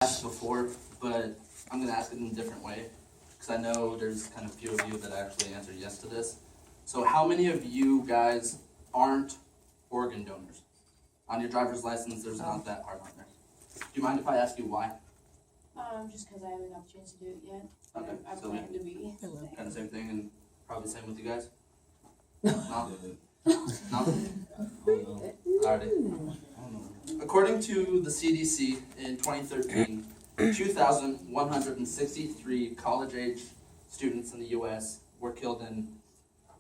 asked before, but I'm going to ask it in a different way because I know there's kind of few of you that actually answered yes to this. So how many of you guys aren't organ donors? On your driver's license, there's not that part on there. Do you mind if I ask you why? Just because I haven't got the chance to do it yet. Okay, I so plan to be. kind of same thing, and probably same with you guys? No? No? Alrighty. According to the CDC in 2013, 2,163 college-age students in the U.S. were killed in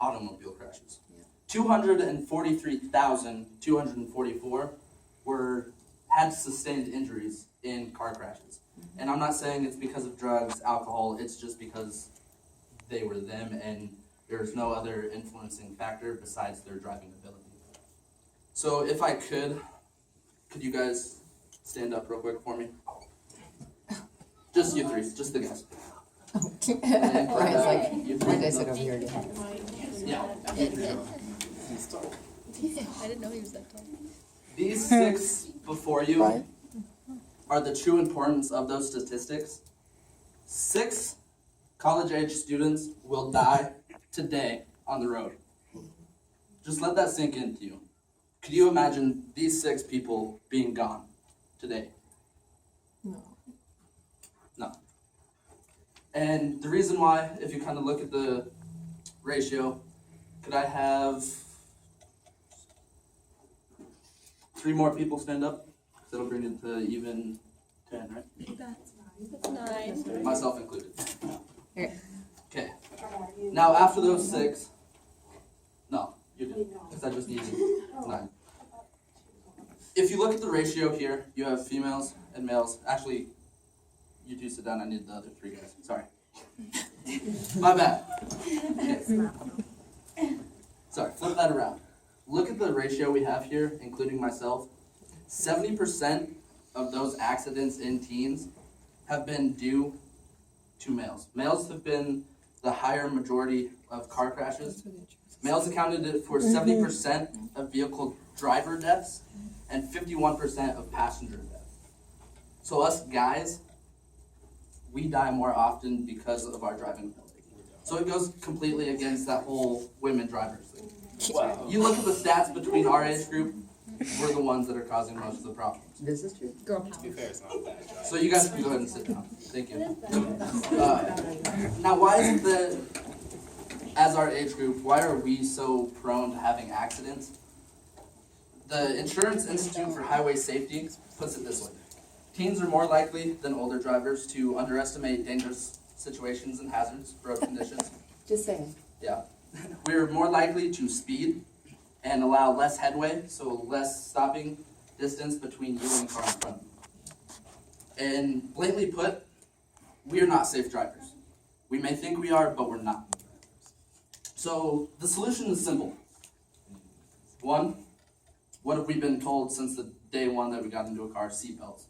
automobile crashes. 243,244 had sustained injuries in car crashes. And I'm not saying it's because of drugs, alcohol, it's just because they were them and there's no other influencing factor besides their driving ability. So if I could you guys stand up real quick for me? Just you three, just the guys. Ryan's like, why did I sit over here again? Yeah. I didn't know he was that tall. These six before you are the true importance of those statistics. 6 college-age students will die today on the road. Just let that sink into you. Could you imagine these 6 people being gone today? No. No. And the reason why, if you kind of look at the ratio, could I have 3 more people stand up? That'll bring it to even 10, right? That's 9. Myself included. Here. Okay. Now after those 6, no, you didn't, because I just needed 9. If you look at the ratio here, you have females and males. Actually, you two sit down. I need the other 3 guys. Sorry. My bad. Okay. Sorry, flip that around. Look at the ratio we have here, including myself. 70% of those accidents in teens have been due to males. Males have been the higher majority of car crashes. Males accounted for 70% of vehicle driver deaths and 51% of passenger deaths. So us guys, we die more often because of our driving ability. So it goes completely against that whole women drivers thing. Wow. You look at the stats between our age group, we're the ones that are causing most of the problems. This is true. Girl To be fair, it's not a bad drive. So you guys can go ahead and sit down. Thank you. Now why is it that, as our age group, why are we so prone to having accidents? The Insurance Institute for Highway Safety puts it this way. Teens are more likely than older drivers to underestimate dangerous situations and hazards, road conditions. Just saying. Yeah. We're more likely to speed and allow less headway, so less stopping distance between you and the car in front of you. And blatantly put, we are not safe drivers. We may think we are, but we're not. So the solution is simple. 1, what have we been told since the day 1 that we got into a car? Seatbelts.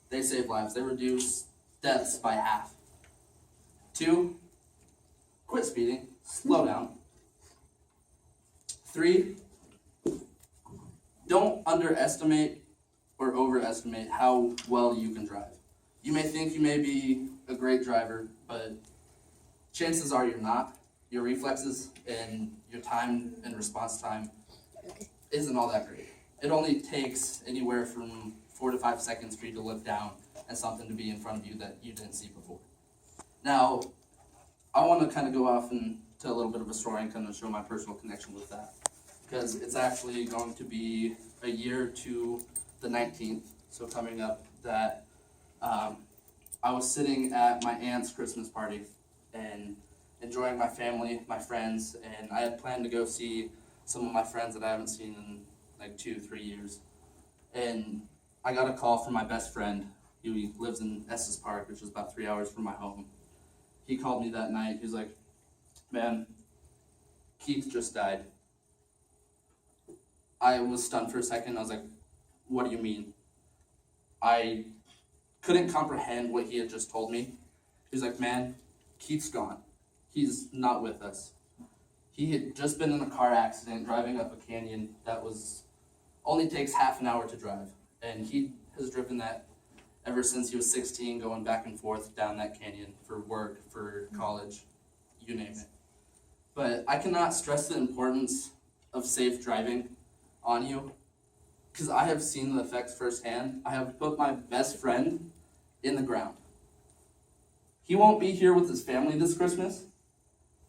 They save lives. They reduce deaths by half. 2, quit speeding. Slow down. 3, don't underestimate or overestimate how well you can drive. You may think you may be a great driver, but chances are you're not. Your reflexes and your time and response time isn't all that great. It only takes anywhere from 4 to 5 seconds for you to look down and something to be in front of you that you didn't see before. Now, I want to kind of go off into a little bit of a story and kind of show my personal connection with that. Because it's actually going to be a year to the 19th, so coming up, that I was sitting at my aunt's Christmas party and enjoying my family, my friends, and I had planned to go see some of my friends that I haven't seen in like 2-3 years. And I got a call from my best friend. He lives in Estes Park, which is about 3 hours from my home. He called me that night. He was like, "Man, Keith just died." I was stunned for a second. I was like, "What do you mean?" I couldn't comprehend what he had just told me. He was like, "Man, Keith's gone. He's not with us. He had just been in a car accident driving up a canyon that only takes half an hour to drive. And he has driven that ever since he was 16, going back and forth down that canyon for work, for college, you name it. But I cannot stress the importance of safe driving on you, because I have seen the effects firsthand. I have put my best friend in the ground. He won't be here with his family this Christmas.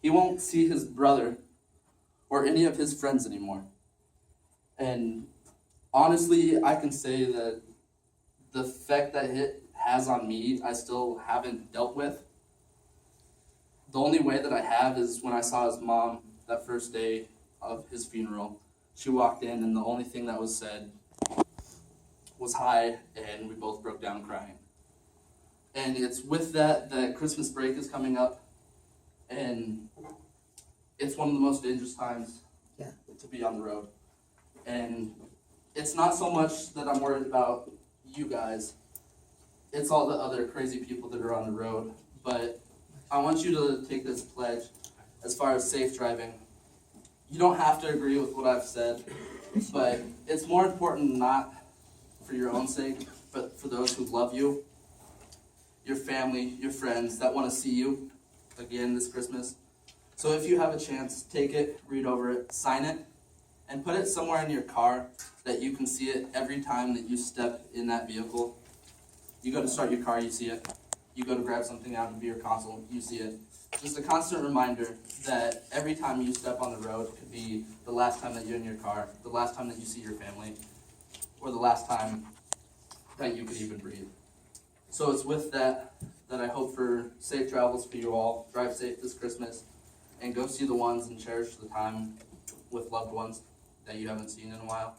He won't see his brother or any of his friends anymore. And honestly, I can say that the effect that it has on me, I still haven't dealt with. The only way that I have is when I saw his mom that first day of his funeral. She walked in, and the only thing that was said was hi, and we both broke down crying. And it's with that Christmas break is coming up, and it's one of the most dangerous times to be on the road. And it's not so much that I'm worried about you guys, it's all the other crazy people that are on the road. But I want you to take this pledge as far as safe driving. You don't have to agree with what I've said, but it's more important not for your own sake, but for those who love you, your family, your friends that want to see you again this Christmas. So if you have a chance, take it, read over it, sign it, and put it somewhere in your car that you can see it every time that you step in that vehicle. You go to start your car, you see it. You go to grab something out of your console, you see it. Just a constant reminder that every time you step on the road could be the last time that you're in your car, the last time that you see your family, or the last time that you could even breathe. So it's with that I hope for safe travels for you all. Drive safe this Christmas, and go see the ones and cherish the time with loved ones that you haven't seen in a while.